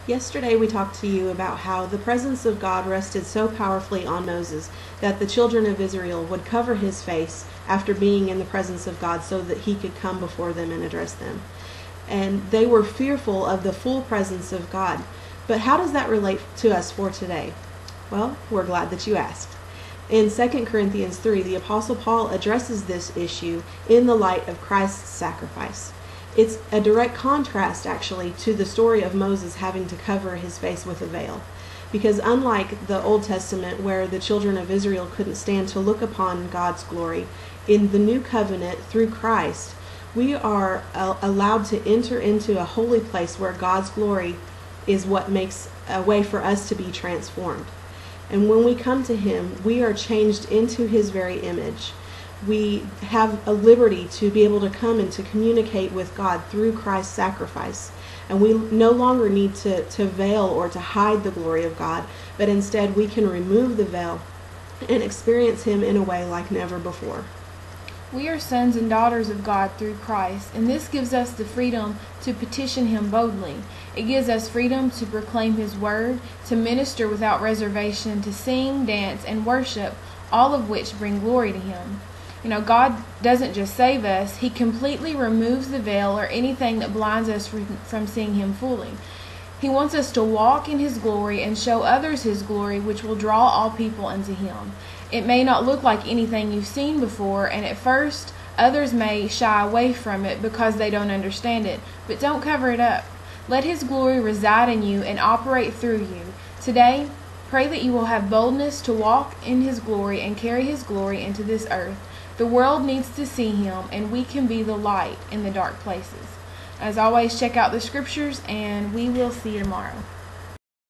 Yesterday we talked to you about how the presence of God rested so powerfully on Moses that the children of Israel would cover his face after being in the presence of God so that he could come before them and address them. And they were fearful of the full presence of God. But how does that relate to us for today? Well, we're glad that you asked. In 2 Corinthians 3, the Apostle Paul addresses this issue in the light of Christ's sacrifice. It's a direct contrast, actually, to the story of Moses having to cover his face with a veil. Because unlike the Old Testament, where the children of Israel couldn't stand to look upon God's glory, in the new covenant, through Christ, we are allowed to enter into a holy place where God's glory is what makes a way for us to be transformed. And when we come to Him, we are changed into His very image. We have a liberty to be able to come and to communicate with God through Christ's sacrifice. And we no longer need to veil or to hide the glory of God, but instead we can remove the veil and experience Him in a way like never before. We are sons and daughters of God through Christ, and this gives us the freedom to petition Him boldly. It gives us freedom to proclaim His word, to minister without reservation, to sing, dance, and worship, all of which bring glory to Him. God doesn't just save us, He completely removes the veil or anything that blinds us from seeing Him fully. He wants us to walk in His glory and show others His glory, which will draw all people unto Him. It may not look like anything you've seen before, and at first others may shy away from it because they don't understand it, but don't cover it up. Let His glory reside in you and operate through you. Today, pray that you will have boldness to walk in His glory and carry His glory into this earth. The world needs to see Him, and we can be the light in the dark places. As always, check out the scriptures, and we will see you tomorrow.